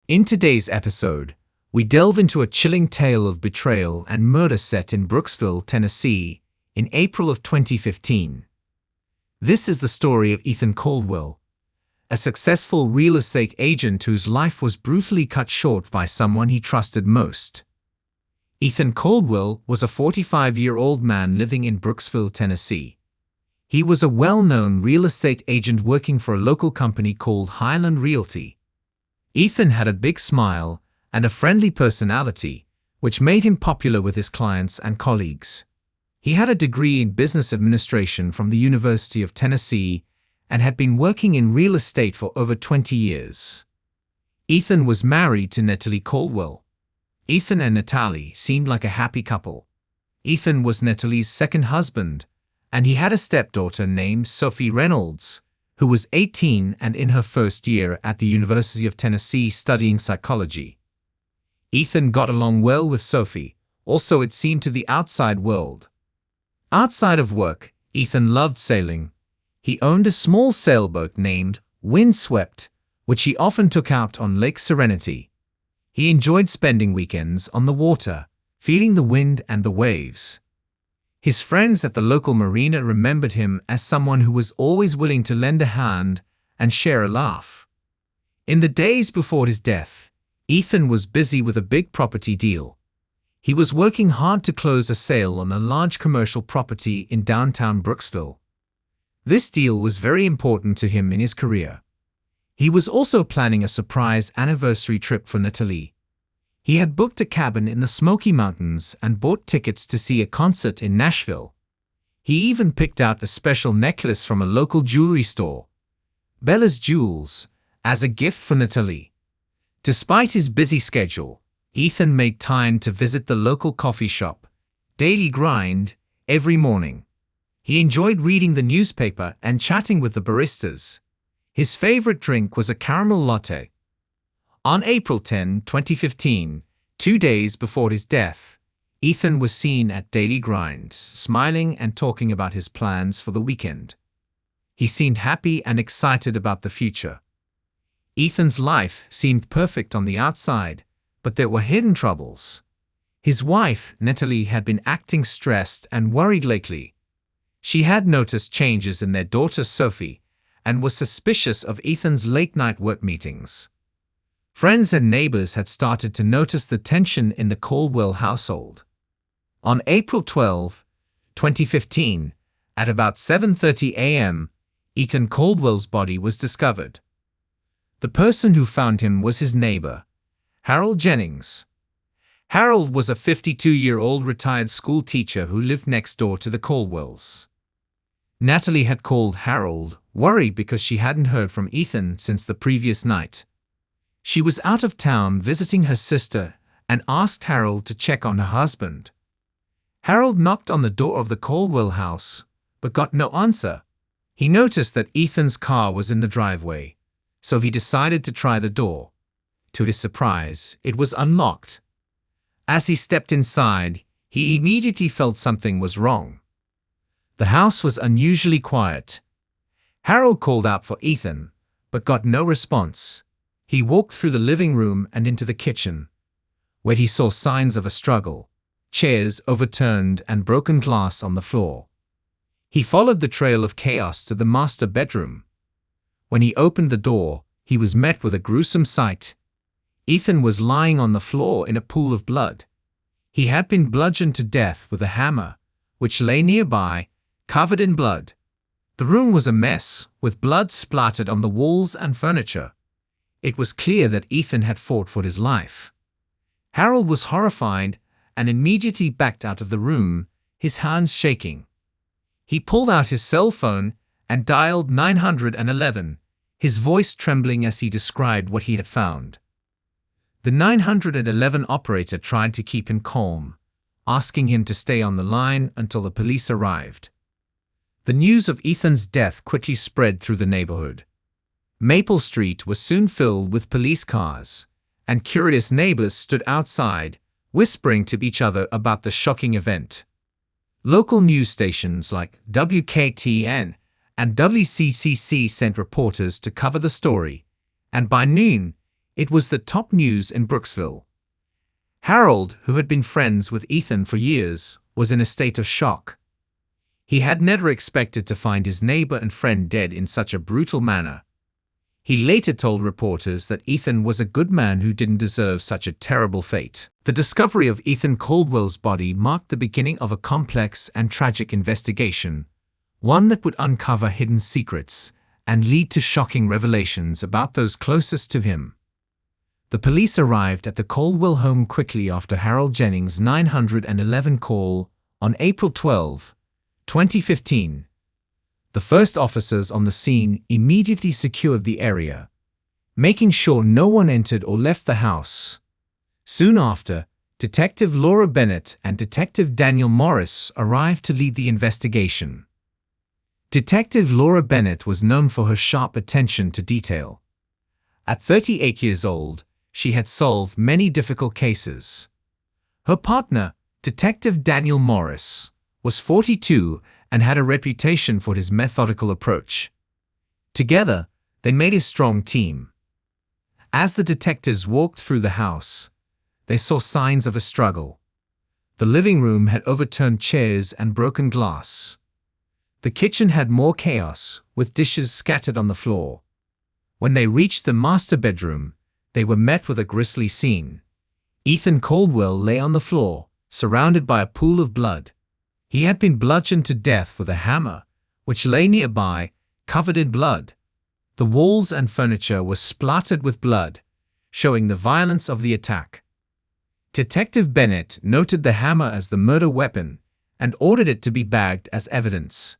In today's episode, we delve into a chilling tale of betrayal and murder set in Brooksville, Tennessee, in April of 2015. This is the story of Ethan Caldwell, a successful real estate agent whose life was brutally cut short by someone he trusted most. Ethan Caldwell was a 45-year-old man living in Brooksville, Tennessee. He was a well-known real estate agent working for a local company called Highland Realty. Ethan had a big smile and a friendly personality, which made him popular with his clients and colleagues. He had a degree in business administration from the University of Tennessee and had been working in real estate for over 20 years. Ethan was married to Natalie Caldwell. Ethan and Natalie seemed like a happy couple. Ethan was Natalie's second husband, and he had a stepdaughter named Sophie Reynolds, who was 18 and in her first year at the University of Tennessee studying psychology. Ethan got along well with Sophie, also it seemed to the outside world. Outside of work, Ethan loved sailing. He owned a small sailboat named Windswept, which he often took out on Lake Serenity. He enjoyed spending weekends on the water, feeling the wind and the waves. His friends at the local marina remembered him as someone who was always willing to lend a hand and share a laugh. In the days before his death, Ethan was busy with a big property deal. He was working hard to close a sale on a large commercial property in downtown Brooksville. This deal was very important to him in his career. He was also planning a surprise anniversary trip for Natalie. He had booked a cabin in the Smoky Mountains and bought tickets to see a concert in Nashville. He even picked out a special necklace from a local jewelry store, Bella's Jewels, as a gift for Natalie. Despite his busy schedule, Ethan made time to visit the local coffee shop, Daily Grind, every morning. He enjoyed reading the newspaper and chatting with the baristas. His favorite drink was a caramel latte. On April 10, 2015, 2 days before his death, Ethan was seen at Daily Grind, smiling and talking about his plans for the weekend. He seemed happy and excited about the future. Ethan's life seemed perfect on the outside, but there were hidden troubles. His wife, Natalie, had been acting stressed and worried lately. She had noticed changes in their daughter Sophie and was suspicious of Ethan's late-night work meetings. Friends and neighbors had started to notice the tension in the Caldwell household. On April 12, 2015, at about 7:30 a.m., Ethan Caldwell's body was discovered. The person who found him was his neighbor, Harold Jennings. Harold was a 52-year-old retired school teacher who lived next door to the Caldwells. Natalie had called Harold, worried because she hadn't heard from Ethan since the previous night. She was out of town visiting her sister and asked Harold to check on her husband. Harold knocked on the door of the Caldwell house, but got no answer. He noticed that Ethan's car was in the driveway, so he decided to try the door. To his surprise, it was unlocked. As he stepped inside, he immediately felt something was wrong. The house was unusually quiet. Harold called out for Ethan, but got no response. He walked through the living room and into the kitchen, where he saw signs of a struggle, chairs overturned and broken glass on the floor. He followed the trail of chaos to the master bedroom. When he opened the door, he was met with a gruesome sight. Ethan was lying on the floor in a pool of blood. He had been bludgeoned to death with a hammer, which lay nearby, covered in blood. The room was a mess, with blood splattered on the walls and furniture. It was clear that Ethan had fought for his life. Harold was horrified and immediately backed out of the room, his hands shaking. He pulled out his cell phone and dialed 911, his voice trembling as he described what he had found. The 911 operator tried to keep him calm, asking him to stay on the line until the police arrived. The news of Ethan's death quickly spread through the neighborhood. Maple Street was soon filled with police cars, and curious neighbors stood outside, whispering to each other about the shocking event. Local news stations like WKTN and WCCC sent reporters to cover the story, and by noon, It was the top news in Brooksville. Harold, who had been friends with Ethan for years, was in a state of shock. He had never expected to find his neighbor and friend dead in such a brutal manner. He later told reporters that Ethan was a good man who didn't deserve such a terrible fate. The discovery of Ethan Caldwell's body marked the beginning of a complex and tragic investigation, one that would uncover hidden secrets and lead to shocking revelations about those closest to him. The police arrived at the Caldwell home quickly after Harold Jennings' 911 call on April 12, 2015. The first officers on the scene immediately secured the area, making sure no one entered or left the house. Soon after, Detective Laura Bennett and Detective Daniel Morris arrived to lead the investigation. Detective Laura Bennett was known for her sharp attention to detail. At 38 years old, she had solved many difficult cases. Her partner, Detective Daniel Morris, was 42 and had a reputation for his methodical approach. Together, they made a strong team. As the detectives walked through the house, they saw signs of a struggle. The living room had overturned chairs and broken glass. The kitchen had more chaos, with dishes scattered on the floor. When they reached the master bedroom, they were met with a grisly scene. Ethan Caldwell lay on the floor, surrounded by a pool of blood. He had been bludgeoned to death with a hammer, which lay nearby, covered in blood. The walls and furniture were splattered with blood, showing the violence of the attack. Detective Bennett noted the hammer as the murder weapon and ordered it to be bagged as evidence.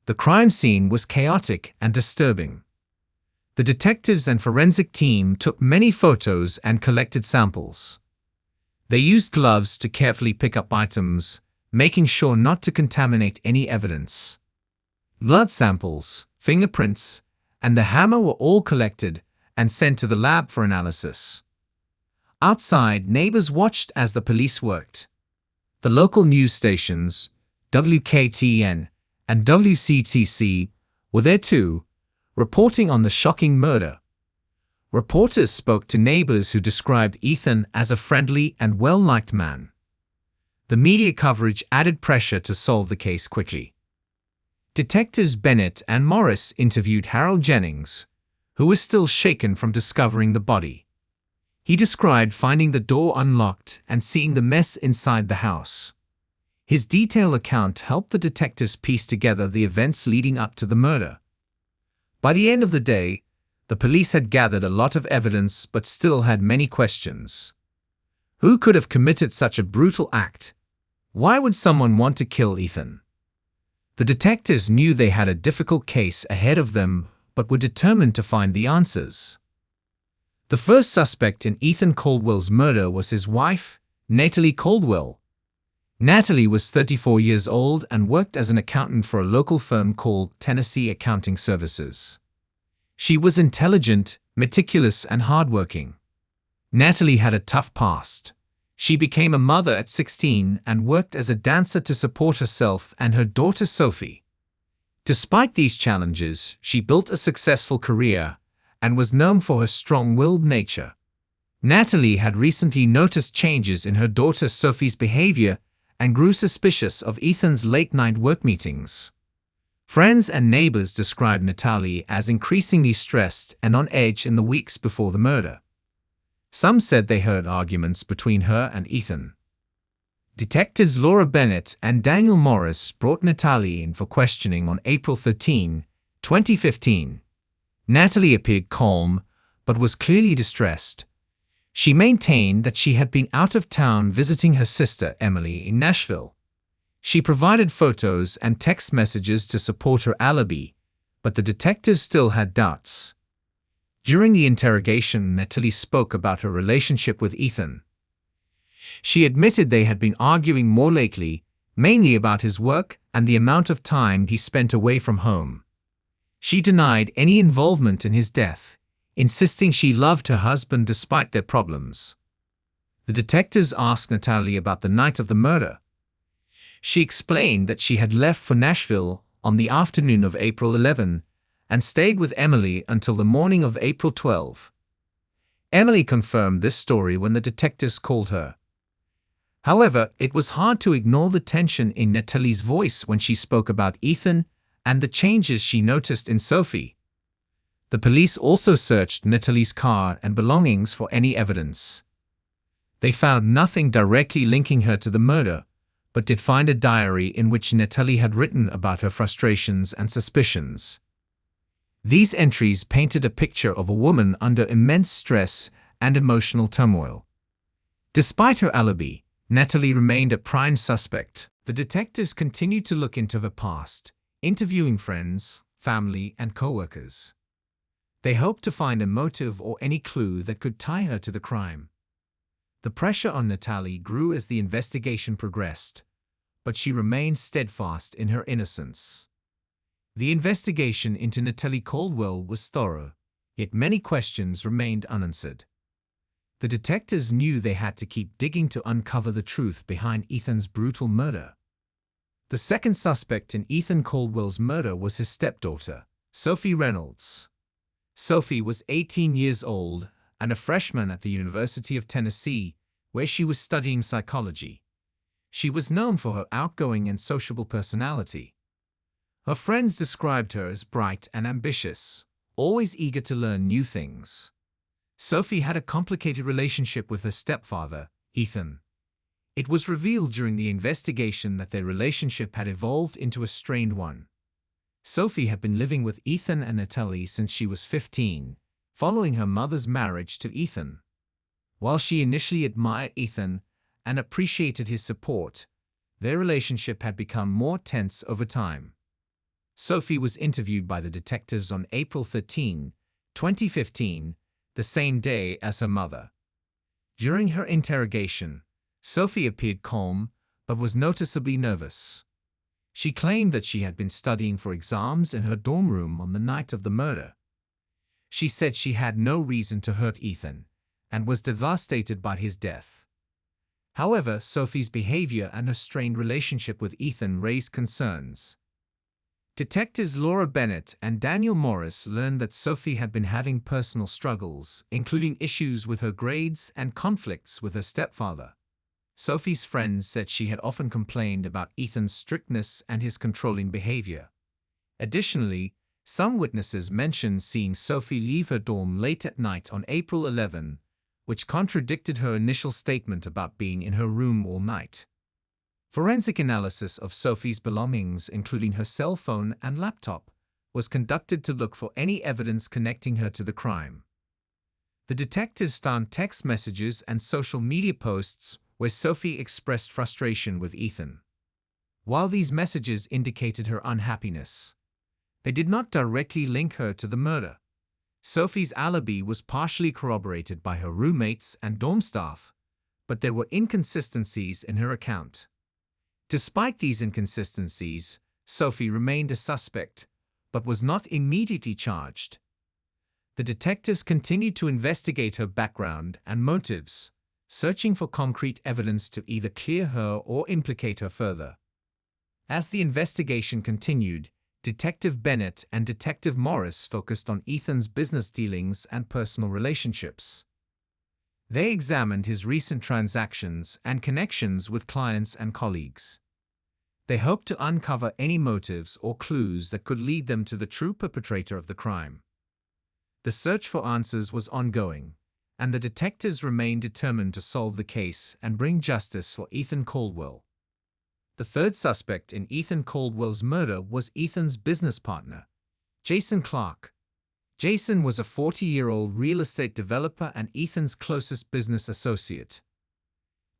The crime scene was chaotic and disturbing. The detectives and forensic team took many photos and collected samples. They used gloves to carefully pick up items, making sure not to contaminate any evidence. Blood samples, fingerprints, and the hammer were all collected and sent to the lab for analysis. Outside, neighbors watched as the police worked. The local news stations, WKTN and WCTC, were there too, reporting on the shocking murder. Reporters spoke to neighbors who described Ethan as a friendly and well-liked man. The media coverage added pressure to solve the case quickly. Detectives Bennett and Morris interviewed Harold Jennings, who was still shaken from discovering the body. He described finding the door unlocked and seeing the mess inside the house. His detailed account helped the detectives piece together the events leading up to the murder. By the end of the day, the police had gathered a lot of evidence but still had many questions. Who could have committed such a brutal act? Why would someone want to kill Ethan? The detectives knew they had a difficult case ahead of them but were determined to find the answers. The first suspect in Ethan Caldwell's murder was his wife, Natalie Caldwell. Natalie was 34 years old and worked as an accountant for a local firm called Tennessee Accounting Services. She was intelligent, meticulous, and hardworking. Natalie had a tough past. She became a mother at 16 and worked as a dancer to support herself and her daughter Sophie. Despite these challenges, she built a successful career and was known for her strong-willed nature. Natalie had recently noticed changes in her daughter Sophie's behavior and grew suspicious of Ethan's late-night work meetings. Friends and neighbors described Natalie as increasingly stressed and on edge in the weeks before the murder. Some said they heard arguments between her and Ethan. Detectives Laura Bennett and Daniel Morris brought Natalie in for questioning on April 13, 2015. Natalie appeared calm, but was clearly distressed. She maintained that she had been out of town visiting her sister Emily in Nashville. She provided photos and text messages to support her alibi, but the detectives still had doubts. During the interrogation, Natalie spoke about her relationship with Ethan. She admitted they had been arguing more lately, mainly about his work and the amount of time he spent away from home. She denied any involvement in his death, insisting she loved her husband despite their problems. The detectives asked Natalie about the night of the murder. She explained that she had left for Nashville on the afternoon of April 11 and stayed with Emily until the morning of April 12. Emily confirmed this story when the detectives called her. However, it was hard to ignore the tension in Natalie's voice when she spoke about Ethan and the changes she noticed in Sophie. The police also searched Natalie's car and belongings for any evidence. They found nothing directly linking her to the murder, but did find a diary in which Natalie had written about her frustrations and suspicions. These entries painted a picture of a woman under immense stress and emotional turmoil. Despite her alibi, Natalie remained a prime suspect. The detectives continued to look into her past, interviewing friends, family, and co-workers. They hoped to find a motive or any clue that could tie her to the crime. The pressure on Natalie grew as the investigation progressed, but she remained steadfast in her innocence. The investigation into Natalie Caldwell was thorough, yet many questions remained unanswered. The detectives knew they had to keep digging to uncover the truth behind Ethan's brutal murder. The second suspect in Ethan Caldwell's murder was his stepdaughter, Sophie Reynolds. Sophie was 18 years old and a freshman at the University of Tennessee, where she was studying psychology. She was known for her outgoing and sociable personality. Her friends described her as bright and ambitious, always eager to learn new things. Sophie had a complicated relationship with her stepfather, Ethan. It was revealed during the investigation that their relationship had evolved into a strained one. Sophie had been living with Ethan and Natalie since she was 15, following her mother's marriage to Ethan. While she initially admired Ethan and appreciated his support, their relationship had become more tense over time. Sophie was interviewed by the detectives on April 13, 2015, the same day as her mother. During her interrogation, Sophie appeared calm but was noticeably nervous. She claimed that she had been studying for exams in her dorm room on the night of the murder. She said she had no reason to hurt Ethan and was devastated by his death. However, Sophie's behavior and her strained relationship with Ethan raised concerns. Detectives Laura Bennett and Daniel Morris learned that Sophie had been having personal struggles, including issues with her grades and conflicts with her stepfather. Sophie's friends said she had often complained about Ethan's strictness and his controlling behavior. Additionally, some witnesses mentioned seeing Sophie leave her dorm late at night on April 11, which contradicted her initial statement about being in her room all night. Forensic analysis of Sophie's belongings, including her cell phone and laptop, was conducted to look for any evidence connecting her to the crime. The detectives found text messages and social media posts where Sophie expressed frustration with Ethan. While these messages indicated her unhappiness, they did not directly link her to the murder. Sophie's alibi was partially corroborated by her roommates and dorm staff, but there were inconsistencies in her account. Despite these inconsistencies, Sophie remained a suspect, but was not immediately charged. The detectives continued to investigate her background and motives, searching for concrete evidence to either clear her or implicate her further. As the investigation continued, Detective Bennett and Detective Morris focused on Ethan's business dealings and personal relationships. They examined his recent transactions and connections with clients and colleagues. They hoped to uncover any motives or clues that could lead them to the true perpetrator of the crime. The search for answers was ongoing, and the detectives remained determined to solve the case and bring justice for Ethan Caldwell. The third suspect in Ethan Caldwell's murder was Ethan's business partner, Jason Clark. Jason was a 40-year-old real estate developer and Ethan's closest business associate.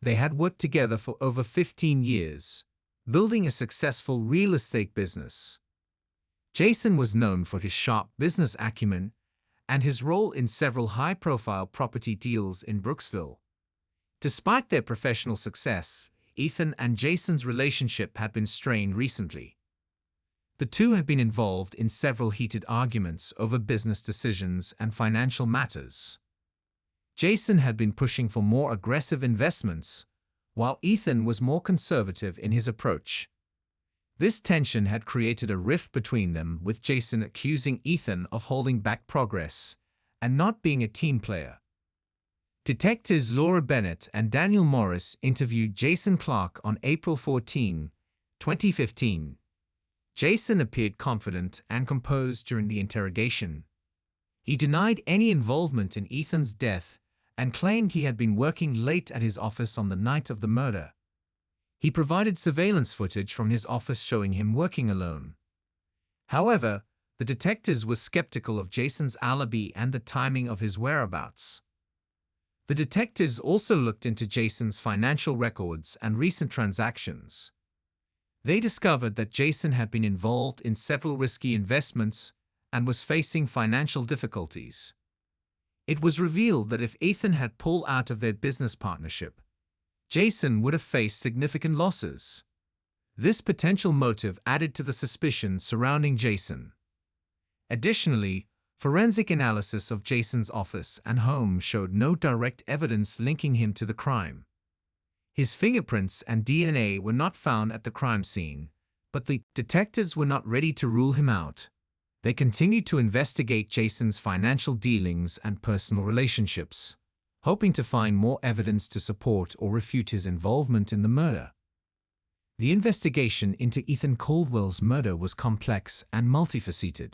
They had worked together for over 15 years, building a successful real estate business. Jason was known for his sharp business acumen and his role in several high-profile property deals in Brooksville. Despite their professional success, Ethan and Jason's relationship had been strained recently. The two had been involved in several heated arguments over business decisions and financial matters. Jason had been pushing for more aggressive investments, while Ethan was more conservative in his approach. This tension had created a rift between them, with Jason accusing Ethan of holding back progress and not being a team player. Detectives Laura Bennett and Daniel Morris interviewed Jason Clark on April 14, 2015. Jason appeared confident and composed during the interrogation. He denied any involvement in Ethan's death and claimed he had been working late at his office on the night of the murder. He provided surveillance footage from his office showing him working alone. However, the detectives were skeptical of Jason's alibi and the timing of his whereabouts. The detectives also looked into Jason's financial records and recent transactions. They discovered that Jason had been involved in several risky investments and was facing financial difficulties. It was revealed that if Ethan had pulled out of their business partnership, Jason would have faced significant losses. This potential motive added to the suspicion surrounding Jason. Additionally, forensic analysis of Jason's office and home showed no direct evidence linking him to the crime. His fingerprints and DNA were not found at the crime scene, but the detectives were not ready to rule him out. They continued to investigate Jason's financial dealings and personal relationships, hoping to find more evidence to support or refute his involvement in the murder. The investigation into Ethan Caldwell's murder was complex and multifaceted.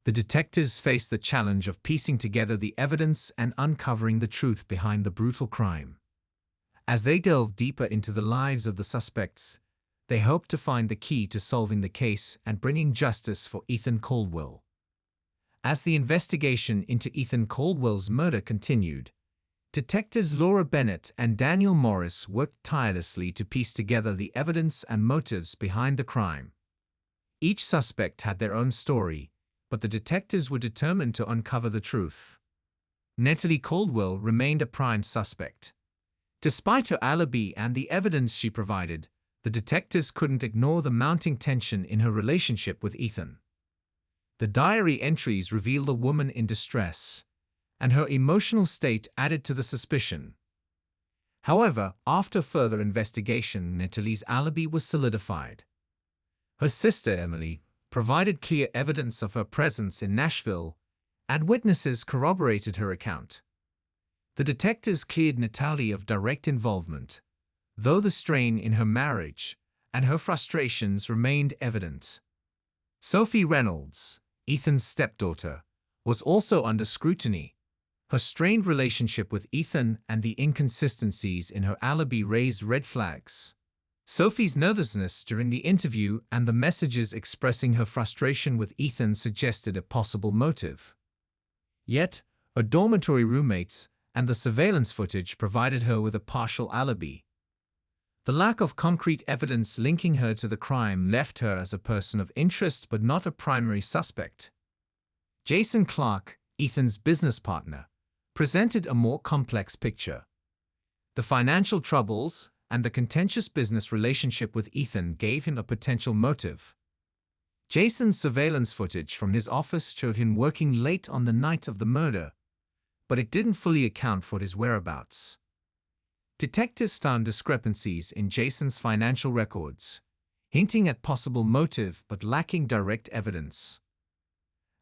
The detectives faced the challenge of piecing together the evidence and uncovering the truth behind the brutal crime. As they delved deeper into the lives of the suspects, they hoped to find the key to solving the case and bringing justice for Ethan Caldwell. As the investigation into Ethan Caldwell's murder continued, detectives Laura Bennett and Daniel Morris worked tirelessly to piece together the evidence and motives behind the crime. Each suspect had their own story, but the detectives were determined to uncover the truth. Natalie Caldwell remained a prime suspect. Despite her alibi and the evidence she provided, the detectives couldn't ignore the mounting tension in her relationship with Ethan. The diary entries revealed a woman in distress, and her emotional state added to the suspicion. However, after further investigation, Natalie's alibi was solidified. Her sister, Emily, provided clear evidence of her presence in Nashville, and witnesses corroborated her account. The detectives cleared Natalie of direct involvement, though the strain in her marriage and her frustrations remained evident. Sophie Reynolds, Ethan's stepdaughter, was also under scrutiny. Her strained relationship with Ethan and the inconsistencies in her alibi raised red flags. Sophie's nervousness during the interview and the messages expressing her frustration with Ethan suggested a possible motive. Yet, her dormitory roommates and the surveillance footage provided her with a partial alibi. The lack of concrete evidence linking her to the crime left her as a person of interest but not a primary suspect. Jason Clark, Ethan's business partner, presented a more complex picture. The financial troubles and the contentious business relationship with Ethan gave him a potential motive. Jason's surveillance footage from his office showed him working late on the night of the murder, but it didn't fully account for his whereabouts. Detectives found discrepancies in Jason's financial records, hinting at possible motive but lacking direct evidence.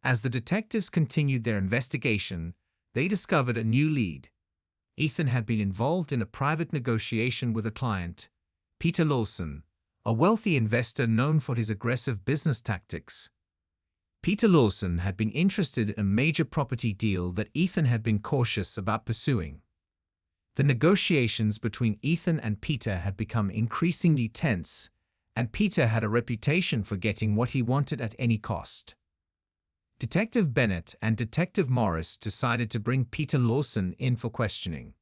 As the detectives continued their investigation, they discovered a new lead. Ethan had been involved in a private negotiation with a client, Peter Lawson, a wealthy investor known for his aggressive business tactics. Peter Lawson had been interested in a major property deal that Ethan had been cautious about pursuing. The negotiations between Ethan and Peter had become increasingly tense, and Peter had a reputation for getting what he wanted at any cost. Detective Bennett and Detective Morris decided to bring Peter Lawson in for questioning.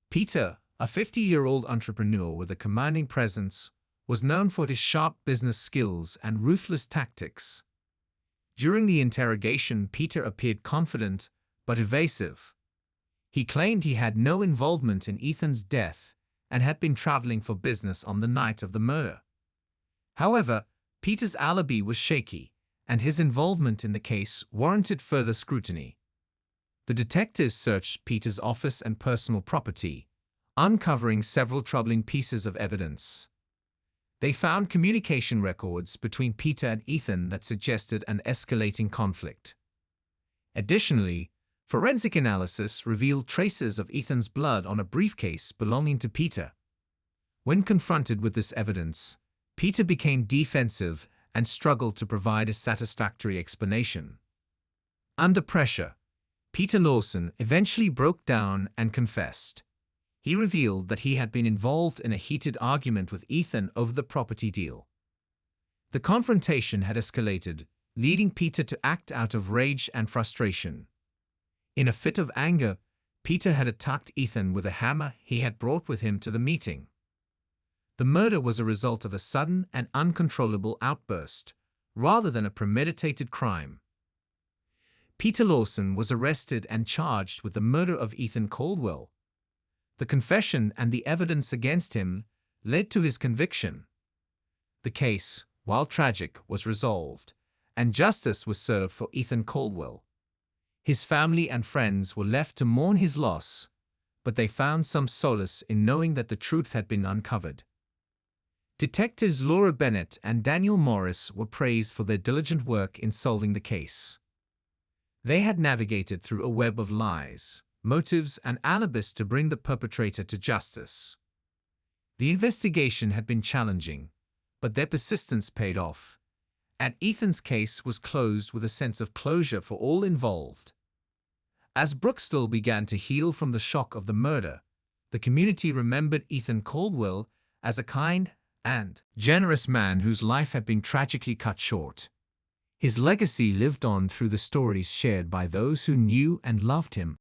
Peter, a 50-year-old entrepreneur with a commanding presence, was known for his sharp business skills and ruthless tactics. During the interrogation, Peter appeared confident but evasive. He claimed he had no involvement in Ethan's death and had been traveling for business on the night of the murder. However, Peter's alibi was shaky, and his involvement in the case warranted further scrutiny. The detectives searched Peter's office and personal property, uncovering several troubling pieces of evidence. They found communication records between Peter and Ethan that suggested an escalating conflict. Additionally, Forensic analysis revealed traces of Ethan's blood on a briefcase belonging to Peter. When confronted with this evidence, Peter became defensive and struggled to provide a satisfactory explanation. Under pressure, Peter Lawson eventually broke down and confessed. He revealed that he had been involved in a heated argument with Ethan over the property deal. The confrontation had escalated, leading Peter to act out of rage and frustration. In a fit of anger, Peter had attacked Ethan with a hammer he had brought with him to the meeting. The murder was a result of a sudden and uncontrollable outburst, rather than a premeditated crime. Peter Lawson was arrested and charged with the murder of Ethan Caldwell. The confession and the evidence against him led to his conviction. The case, while tragic, was resolved, and justice was served for Ethan Caldwell. His family and friends were left to mourn his loss, but they found some solace in knowing that the truth had been uncovered. Detectives Laura Bennett and Daniel Morris were praised for their diligent work in solving the case. They had navigated through a web of lies, motives, and alibis to bring the perpetrator to justice. The investigation had been challenging, but their persistence paid off, and Ethan's case was closed with a sense of closure for all involved. As Brooksville began to heal from the shock of the murder, the community remembered Ethan Caldwell as a kind and generous man whose life had been tragically cut short. His legacy lived on through the stories shared by those who knew and loved him.